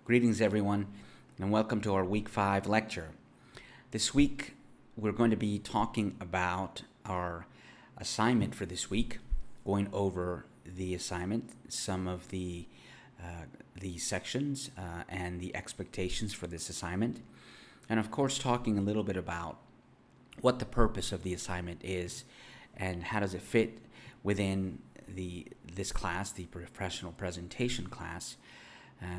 Greetings, everyone, and welcome to our Week 5 lecture. This week, we're going to be talking about our assignment for this week, going over the assignment, some of the sections and the expectations for this assignment, and of course, talking a little bit about what the purpose of the assignment is and how does it fit within this class, the professional presentation class.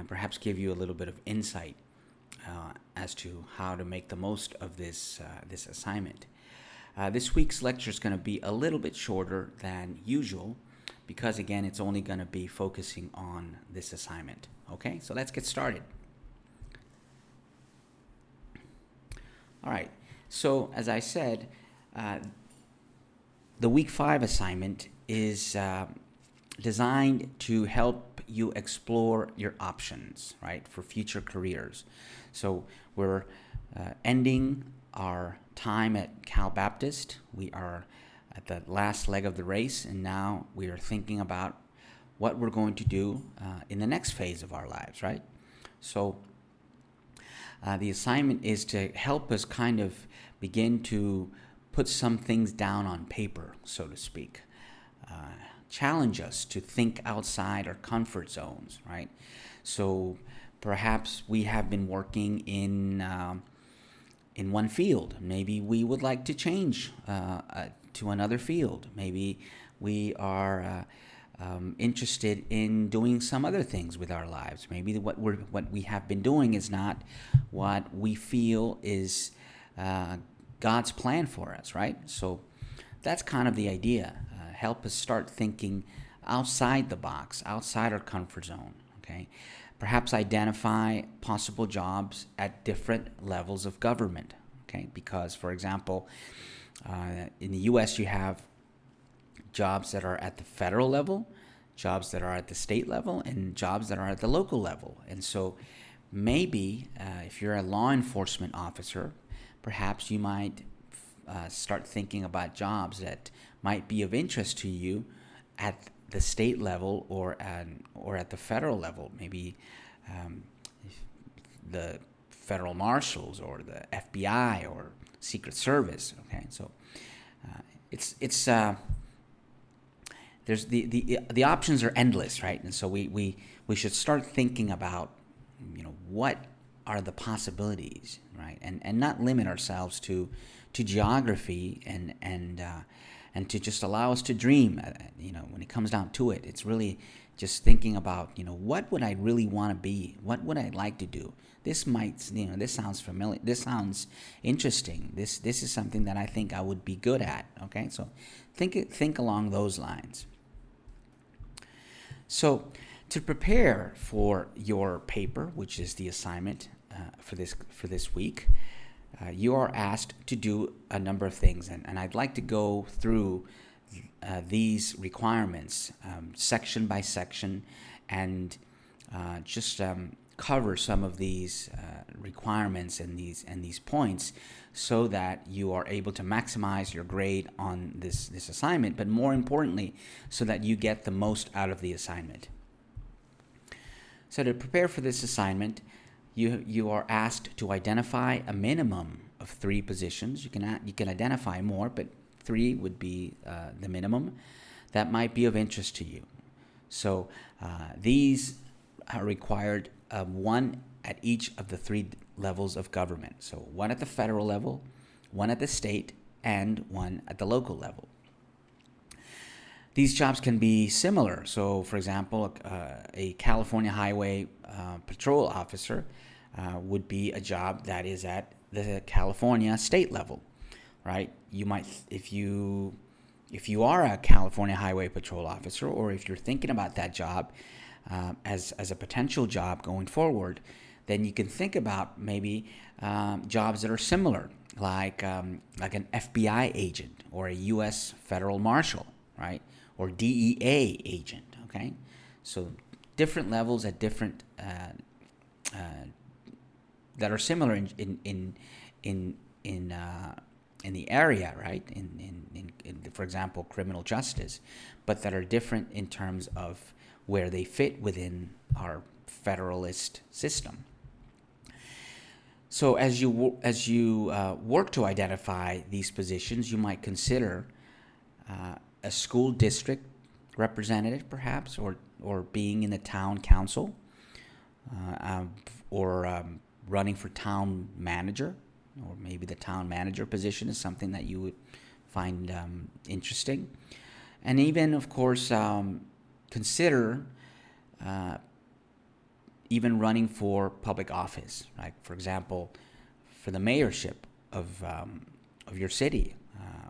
Perhaps give you a little bit of insight as to how to make the most of this assignment. This week's lecture is going to be a little bit shorter than usual because, again, it's only going to be focusing on this assignment. Okay, so let's get started. All right, so as I said, the Week 5 assignment is designed to help you explore your options, right, for future careers. So we're ending our time at Cal Baptist. We are at the last leg of the race, and now we are thinking about what we're going to do in the next phase of our lives, right? So the assignment is to help us kind of begin to put some things down on paper, so to speak. Challenge us to think outside our comfort zones, right? So perhaps we have been working in one field. Maybe we would like to change to another field. Maybe we are interested in doing some other things with our lives. Maybe what we have been doing is not what we feel is God's plan for us, right? So that's kind of the idea. Help us start thinking outside the box, outside our comfort zone, okay? Perhaps identify possible jobs at different levels of government, okay? Because, for example, in the U.S. you have jobs that are at the federal level, jobs that are at the state level, and jobs that are at the local level. And so maybe if you're a law enforcement officer, perhaps you might start thinking about jobs that might be of interest to you at the state level or at the federal level. Maybe the federal marshals or the FBI or Secret Service. Okay, so it's there's the options are endless, right? And so we should start thinking about what are the possibilities, right? And not limit ourselves to geography and to just allow us to dream. When it comes down to it, it's really just thinking about what would I really want to be? What would I like to do? This might this sounds familiar. This sounds interesting. This is something that I think I would be good at. Okay, so think along those lines. So to prepare for your paper, which is the assignment for this week, you are asked to do a number of things, and I'd like to go through these requirements section by section and just cover some of these requirements and these points so that you are able to maximize your grade on this assignment, but more importantly, so that you get the most out of the assignment. So to prepare for this assignment, you are asked to identify a minimum of 3 positions. You can identify more, but 3 would be the minimum that might be of interest to you. So these are required 1 at each of the 3 levels of government. So 1 at the federal level, 1 at the state, and 1 at the local level. These jobs can be similar. So, for example, a California Highway Patrol officer would be a job that is at the California state level, right? You might, if you are a California Highway Patrol officer, or if you're thinking about that job as a potential job going forward, then you can think about maybe jobs that are similar, like an FBI agent or a U.S. federal marshal, right? Or DEA agent, okay? So different levels at different that are similar in the area, right? In for example, criminal justice, but that are different in terms of where they fit within our federalist system. So as you work to identify these positions, you might consider a school district representative, perhaps, or being in the town council, or running for town manager, or maybe the town manager position is something that you would find interesting. And even, of course, consider even running for public office, right? For example, for the mayorship of your city,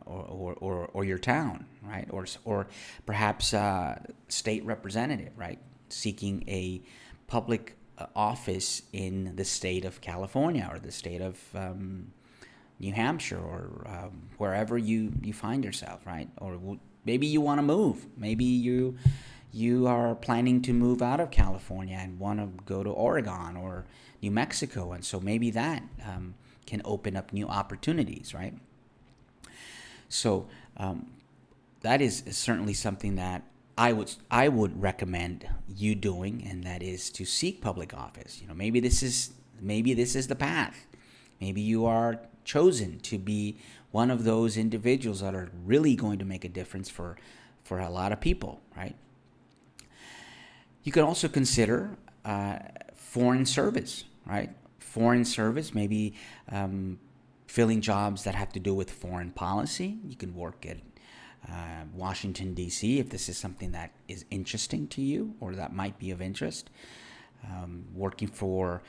or your town, right? Or perhaps state representative, right? Seeking a public office in the state of California or the state of New Hampshire, or wherever you find yourself, right? Or maybe you want to move. Maybe you are planning to move out of California and want to go to Oregon or New Mexico, and so maybe that can open up new opportunities, right? So that is certainly something that I would recommend you doing, and that is to seek public office. Maybe this is the path. Maybe you are chosen to be one of those individuals that are really going to make a difference for a lot of people, right? You can also consider foreign service, right? Foreign service, maybe filling jobs that have to do with foreign policy. You can work at Washington, D.C., if this is something that is interesting to you or that might be of interest. Working for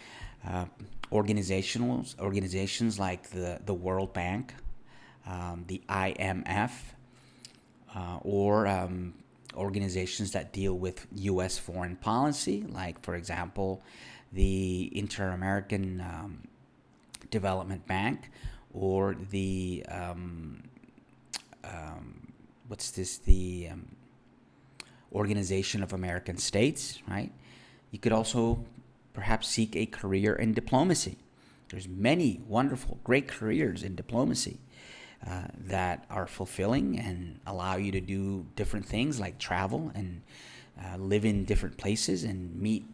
organizations like the World Bank, the IMF, or organizations that deal with U.S. foreign policy, like, for example, the Inter-American Development Bank, or the the Organization of American States, right? You could also perhaps seek a career in diplomacy. There's many wonderful, great careers in diplomacy that are fulfilling and allow you to do different things like travel and live in different places and meet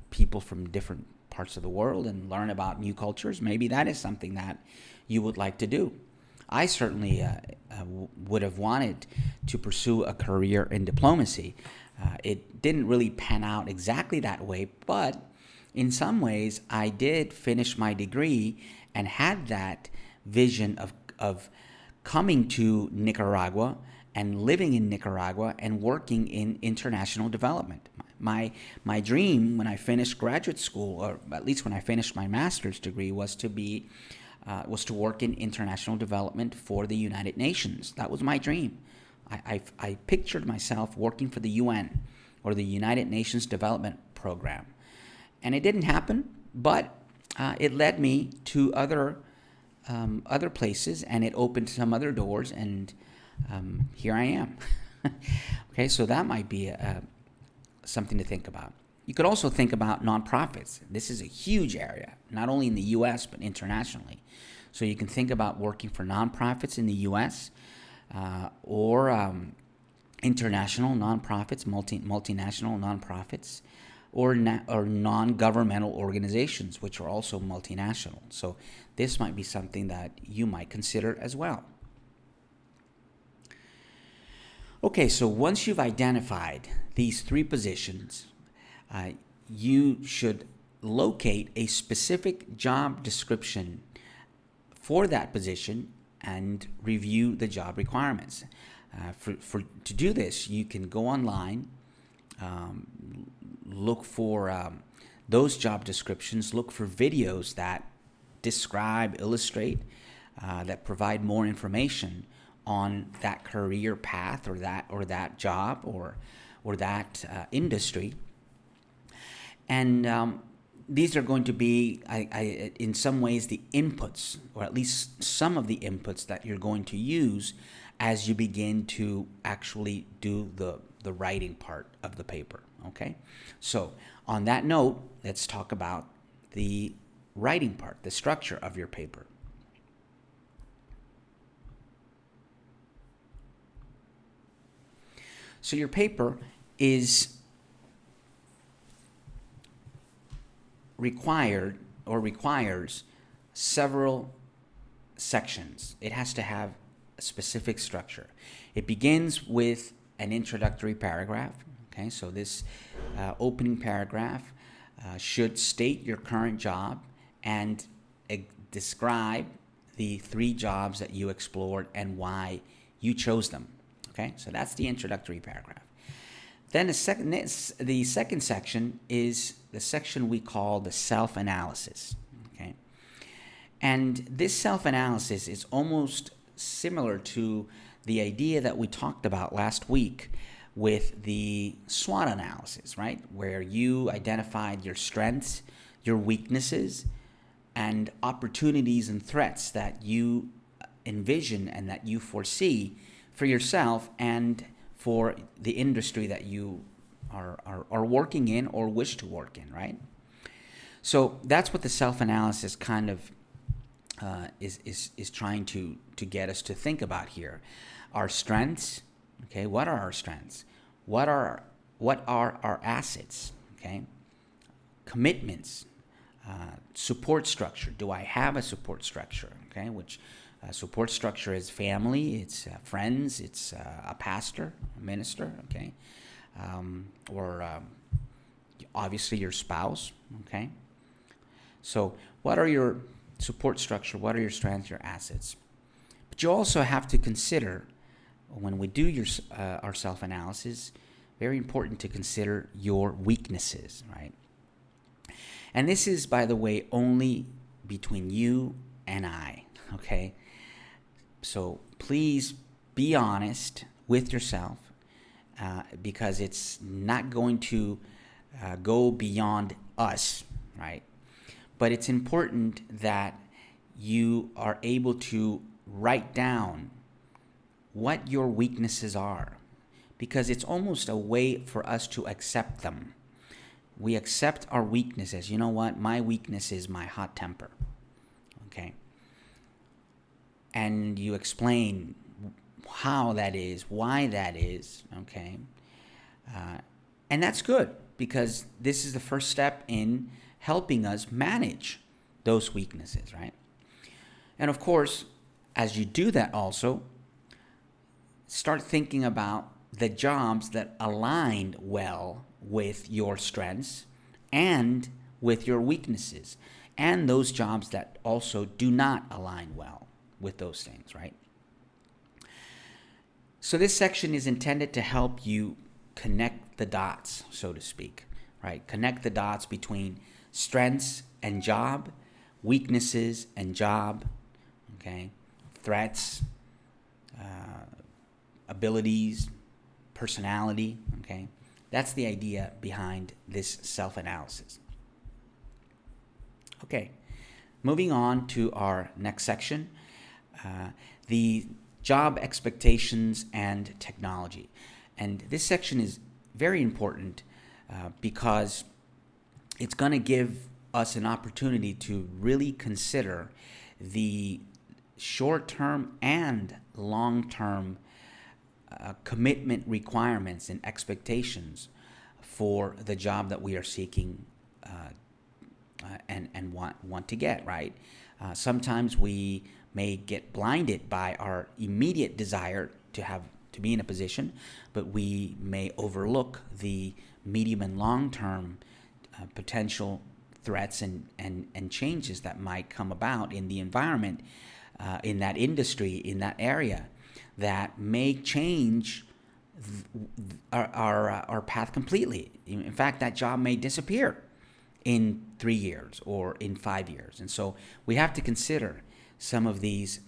people from different parts of the world and learn about new cultures. Maybe that is something that you would like to do. I certainly would have wanted to pursue a career in diplomacy. It didn't really pan out exactly that way, but in some ways I did finish my degree and had that vision of coming to Nicaragua and living in Nicaragua and working in international development. My dream when I finished graduate school, or at least when I finished my master's degree, was to work in international development for the United Nations. That was my dream. I pictured myself working for the UN, or the United Nations Development Program. And it didn't happen, but it led me to other places, and it opened some other doors, and here I am. Okay, so that might be something to think about. You could also think about nonprofits. This is a huge area, not only in the U.S., but internationally. So you can think about working for nonprofits in the U.S., or international nonprofits, multinational nonprofits, or non-governmental organizations, which are also multinational. So this might be something that you might consider as well. Okay, so once you've identified these three positions, you should locate a specific job description for that position and review the job requirements. To do this, you can go online, look for those job descriptions, look for videos that describe, illustrate, that provide more information on that career path or that job or that industry. And these are going to be, in some ways, the inputs, or at least some of the inputs that you're going to use as you begin to actually do the writing part of the paper, okay? So on that note, let's talk about the writing part, the structure of your paper. So your paper is required or requires several sections. It has to have a specific structure. It begins with an introductory paragraph. Okay, so this opening paragraph should state your current job and describe the 3 jobs that you explored and why you chose them. Okay, so that's the introductory paragraph. Then the second section is the section we call the self-analysis. Okay, and this self-analysis is almost similar to the idea that we talked about last week with the SWOT analysis, right? Where you identified your strengths, your weaknesses, and opportunities and threats that you envision and that you foresee for yourself and for the industry that you are working in or wish to work in, right? So that's what the self-analysis kind of is trying to get us to think about here. Our strengths, okay, what are our strengths? What are our assets, okay? Commitments, support structure. Do I have a support structure, okay? Which support structure is family, it's friends, it's a pastor, a minister, okay? Or obviously your spouse, okay? So what are your support structure? What are your strengths, your assets? But you also have to consider, when we do our self-analysis, very important to consider your weaknesses, right? And this is, by the way, only between you and I, okay? So please be honest with yourself because it's not going to go beyond us, right? But it's important that you are able to write down what your weaknesses are, because it's almost a way for us to accept them. We accept our weaknesses. You know what? My weakness is my hot temper. Okay? And you explain how that is, why that is. Okay? And that's good, because this is the first step in helping us manage those weaknesses, right? And of course, as you do that also, start thinking about the jobs that align well with your strengths and with your weaknesses, and those jobs that also do not align well with those things, right? So this section is intended to help you connect the dots, so to speak, right? Connect the dots between strengths and job, weaknesses and job, okay? Threats, abilities, personality, okay? That's the idea behind this self-analysis. Okay, moving on to our next section, the job expectations and technology. And this section is very important because it's going to give us an opportunity to really consider the short-term and long-term commitment requirements and expectations for the job that we are seeking and want to get, right? Sometimes we may get blinded by our immediate desire to be in a position, but we may overlook the medium and long-term potential threats and changes that might come about in the environment, in that industry, in that area, that may change our path completely. In fact, that job may disappear in 3 years or in 5 years. And so we have to consider some of these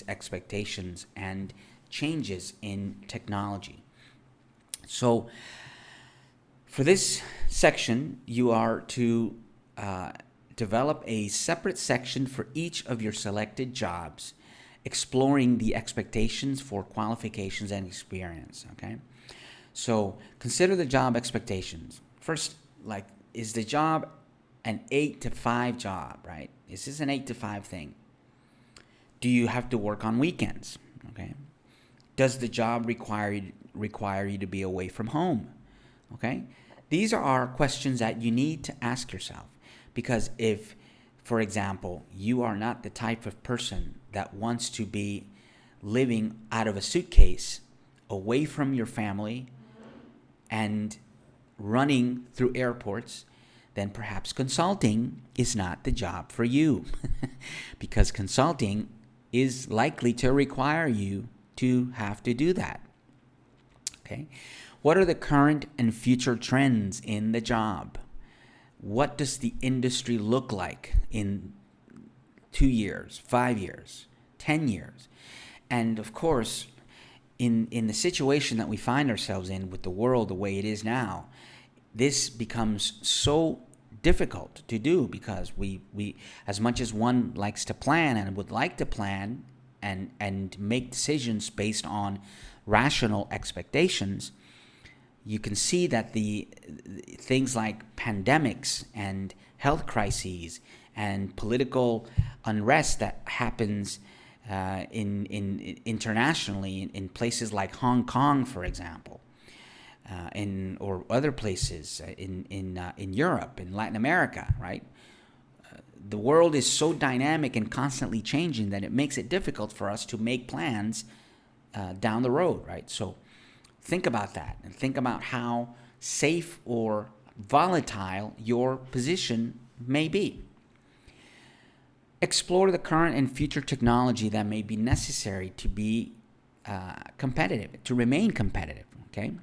expectations and changes in technology. So for this section, you are to develop a separate section for each of your selected jobs, exploring the expectations for qualifications and experience, okay? So consider the job expectations. First, like, is the job an 8 to 5 job, right? Is this an 8 to 5 thing? Do you have to work on weekends, okay? Does the job require you to be away from home, okay? These are questions that you need to ask yourself. Because if, for example, you are not the type of person that wants to be living out of a suitcase, away from your family, and running through airports, then perhaps consulting is not the job for you. Because consulting is likely to require you to have to do that. Okay? What are the current and future trends in the job? What does the industry look like in 2 years, 5 years, 10 years? And of course, in the situation that we find ourselves in with the world the way it is now, this becomes so difficult to do, because we as much as one likes to plan and would like to plan and make decisions based on rational expectations, you can see that the things like pandemics and health crises and political unrest that happens in internationally in places like Hong Kong, for example, or other places in Europe, in Latin America, right? The world is so dynamic and constantly changing that it makes it difficult for us to make plans down the road, right? So think about that, and think about how safe or volatile your position may be. Explore the current and future technology that may be necessary to be competitive, to remain competitive, okay?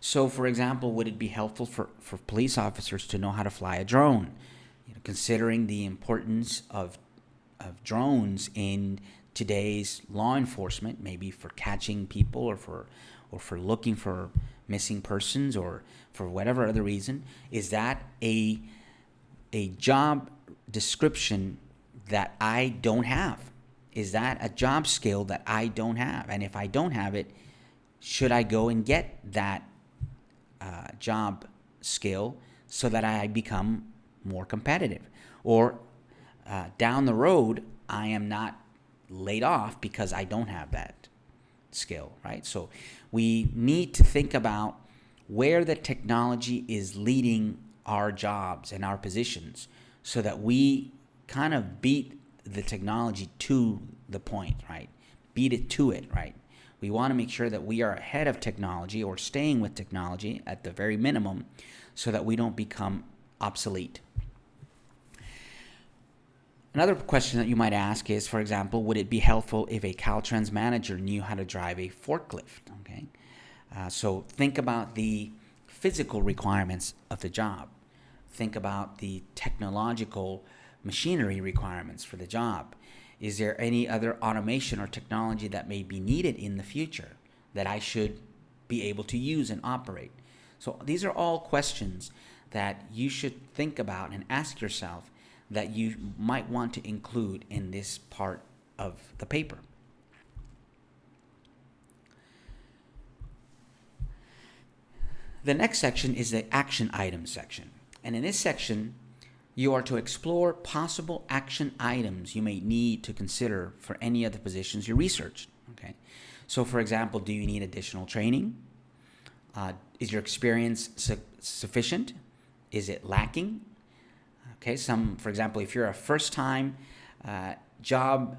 So, for example, would it be helpful for police officers to know how to fly a drone? Considering the importance of drones in today's law enforcement, maybe for catching people or for looking for missing persons or for whatever other reason, is that a job description that I don't have? Is that a job skill that I don't have? And if I don't have it, should I go and get that job skill so that I become more competitive? Or down the road, I am not laid off because I don't have that skill, right? So we need to think about where the technology is leading our jobs and our positions so that we kind of beat the technology to the point, right? Beat it to it, right? We want to make sure that we are ahead of technology or staying with technology at the very minimum so that we don't become obsolete. Another question that you might ask is, for example, would it be helpful if a Caltrans manager knew how to drive a forklift? Okay, so think about the physical requirements of the job. Think about the technological machinery requirements for the job. Is there any other automation or technology that may be needed in the future that I should be able to use and operate? So these are all questions that you should think about and ask yourself that you might want to include in this part of the paper. The next section is the action items section. And in this section, you are to explore possible action items you may need to consider for any of the positions you researched. Okay, so for example, do you need additional training? Is your experience sufficient? Is it lacking? Okay, for example, if you're a first-time job,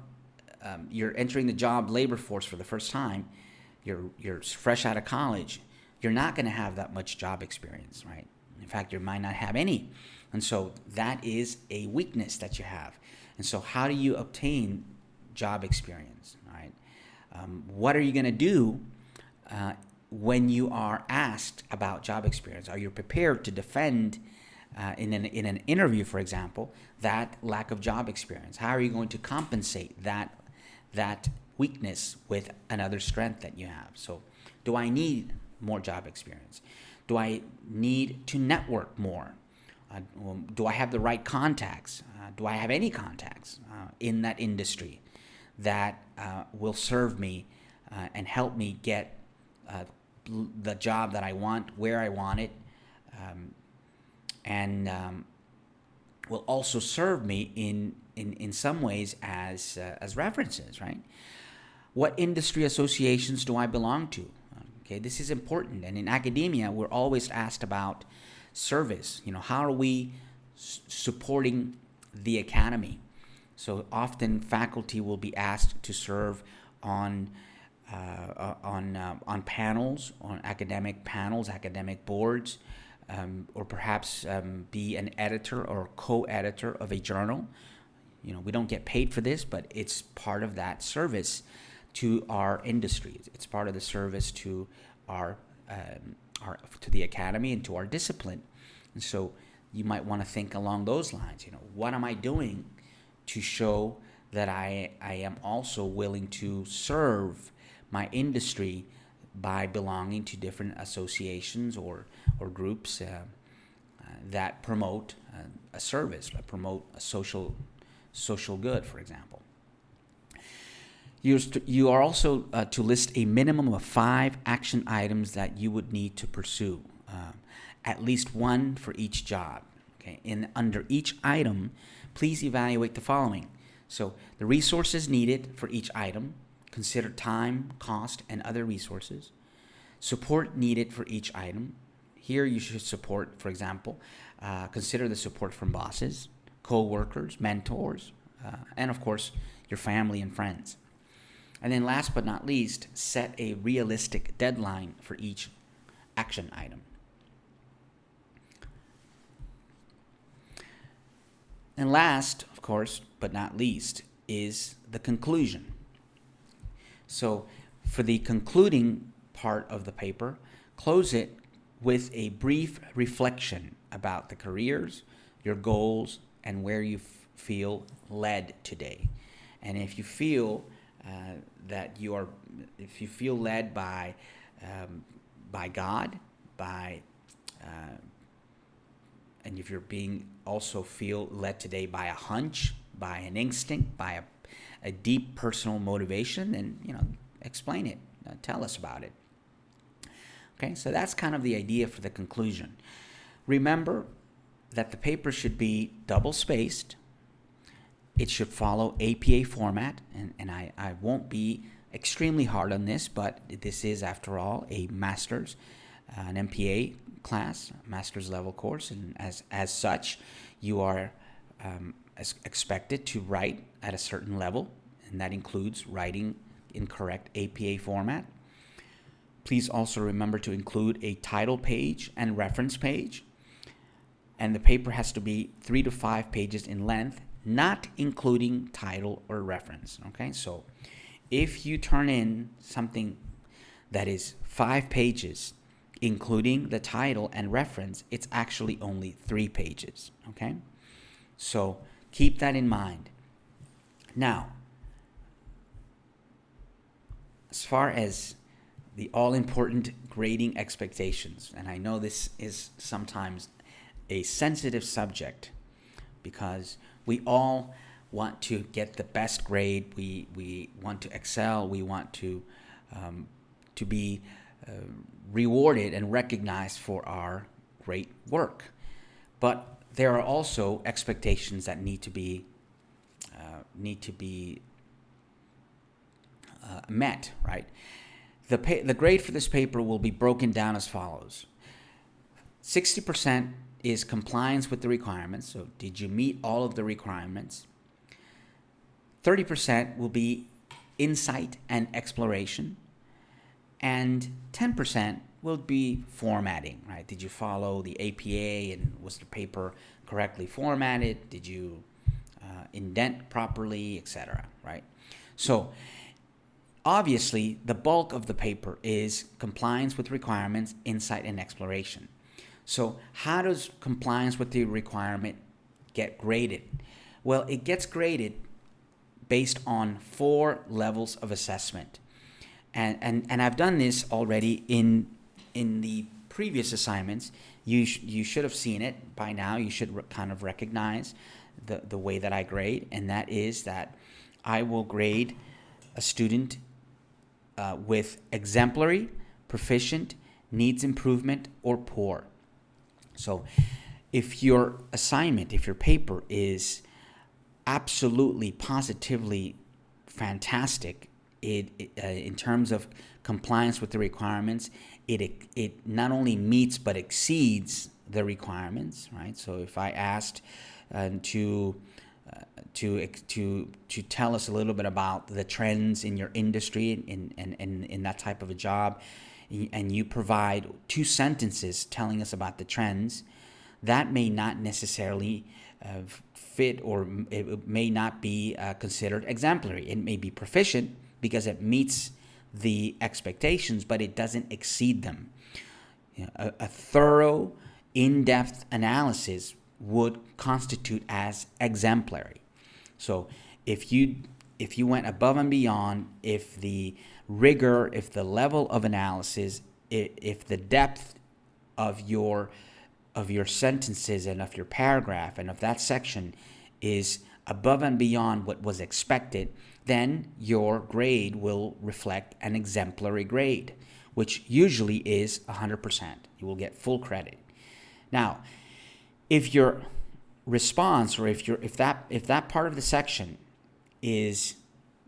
you're entering the job labor force for the first time, you're fresh out of college, you're not going to have that much job experience, right? In fact, you might not have any. And so that is a weakness that you have. And so how do you obtain job experience, right? What are you going to do when you are asked about job experience? Are you prepared to defend in an interview, for example, that lack of job experience? How are you going to compensate that weakness with another strength that you have? So do I need more job experience? Do I need to network more? Do I have the right contacts? Do I have any contacts in that industry that will serve me and help me get the job that I want, where I want it, and will also serve me in some ways as references, right? What industry associations do I belong to? Okay, this is important. And in academia, we're always asked about service. How are we supporting the academy. So often faculty will be asked to serve on panels, on academic panels, academic boards, or perhaps be an editor or co-editor of a journal. We don't get paid for this, but it's part of that service to our industry. It's part of the service to our to the academy and to our discipline. And so you might want to think along those lines. What am I doing to show that I am also willing to serve my industry by belonging to different associations or groups that promote a service, that promote a social good, for example. You are also to list a minimum of 5 action items that you would need to pursue, at least one for each job. Okay, and under each item, please evaluate the following. So the resources needed for each item, consider time, cost, and other resources. Support needed for each item. Here you should support, for example, consider the support from bosses, co-workers, mentors, and of course, your family and friends. And then last but not least, set a realistic deadline for each action item. And last, of course, but not least, is the conclusion. So for the concluding part of the paper, close it with a brief reflection about the careers, your goals, and where you feel led today. And if you feel if you feel led by God, and if you're being also feel led today by a hunch, by an instinct, by a deep personal motivation, then explain it, tell us about it. Okay, so that's kind of the idea for the conclusion. Remember that the paper should be double spaced. It should follow APA format, and I won't be extremely hard on this, but this is, after all, a master's, an MPA class, master's level course, and as such, you are expected to write at a certain level, and that includes writing in correct APA format. Please also remember to include a title page and reference page, and the paper has to be 3 to 5 pages in length, not including title or reference. Okay, so if you turn in something that is 5 pages, including the title and reference, it's actually only 3 pages. Okay, so keep that in mind. Now, as far as the all-important grading expectations, and I know this is sometimes a sensitive subject because we all want to get the best grade. We want to excel. We want to be rewarded and recognized for our great work. But there are also expectations that need to be met, right? The grade for this paper will be broken down as follows. 60% is compliance with the requirements. So did you meet all of the requirements? 30% will be insight and exploration. And 10% will be formatting, right? Did you follow the APA, and was the paper correctly formatted? Did you indent properly, etc., right? So obviously, the bulk of the paper is compliance with requirements, insight, and exploration. So how does compliance with the requirement get graded? Well, it gets graded based on 4 levels of assessment. And I've done this already in the previous assignments. You should have seen it by now. You should kind of recognize the way that I grade, and that is that I will grade a student with exemplary, proficient, needs improvement, or poor. So if your assignment, if your paper is absolutely, positively fantastic, in terms of compliance with the requirements, it not only meets but exceeds the requirements, right? So if I asked to tell us a little bit about the trends in your industry in that type of a job, and you provide 2 sentences telling us about the trends, that may not necessarily fit, or it may not be considered exemplary. It may be proficient because it meets the expectations, but it doesn't exceed them. A thorough, in-depth analysis would constitute as exemplary. So if you went above and beyond, if the rigor, if the level of analysis, if the depth of your sentences and of your paragraph and of that section is above and beyond what was expected, then your grade will reflect an exemplary grade, which usually is 100%. You will get full credit. Now, if your response, or if that part of the section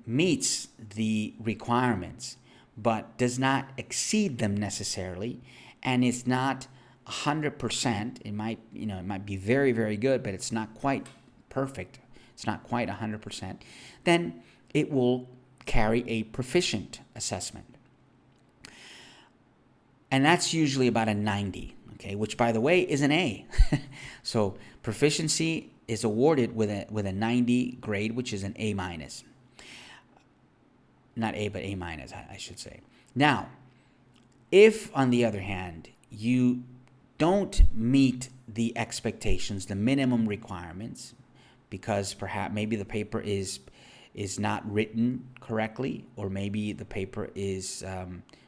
meets the requirements but does not exceed them necessarily, and it's not 100%, it might be very, very good, but it's not quite perfect, it's not quite 100%, then it will carry a proficient assessment. And that's usually about a 90, okay, which, by the way, is an A. So proficiency is awarded with a 90 grade, which is an A minus. Not A, but A minus, I should say. Now, if, on the other hand, you don't meet the expectations, the minimum requirements, because maybe the paper is not written correctly, or maybe the paper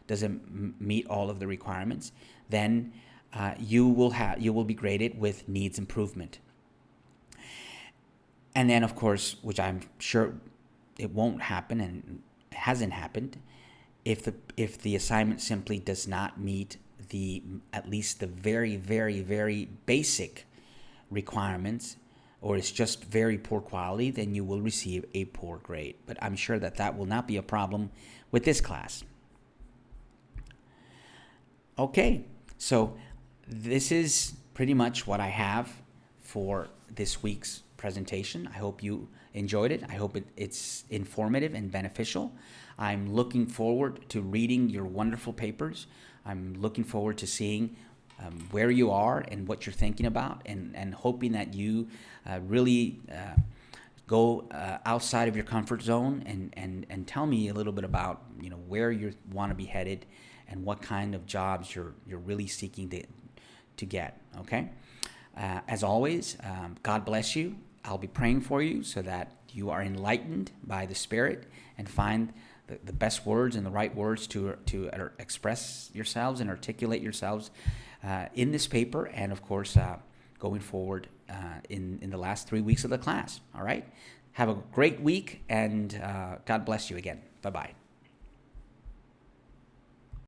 doesn't meet all of the requirements, then you will be graded with needs improvement. And then, of course, which I'm sure it won't happen and it hasn't happened, if the assignment simply does not meet at least the very, very, very basic requirements, or it's just very poor quality, then you will receive a poor grade. But I'm sure that will not be a problem with this class. Okay, so this is pretty much what I have for this week's presentation. I hope you enjoyed it. I hope it's informative and beneficial. I'm looking forward to reading your wonderful papers. I'm looking forward to seeing where you are and what you're thinking about, and hoping that you really go outside of your comfort zone and tell me a little bit about where you want to be headed and what kind of jobs you're really seeking to get. Okay. As always, God bless you. I'll be praying for you so that you are enlightened by the Spirit and find the best words and the right words to express yourselves and articulate yourselves in this paper, and of course going forward in the last 3 weeks of the class. All right. Have a great week, and God bless you again. Bye-bye.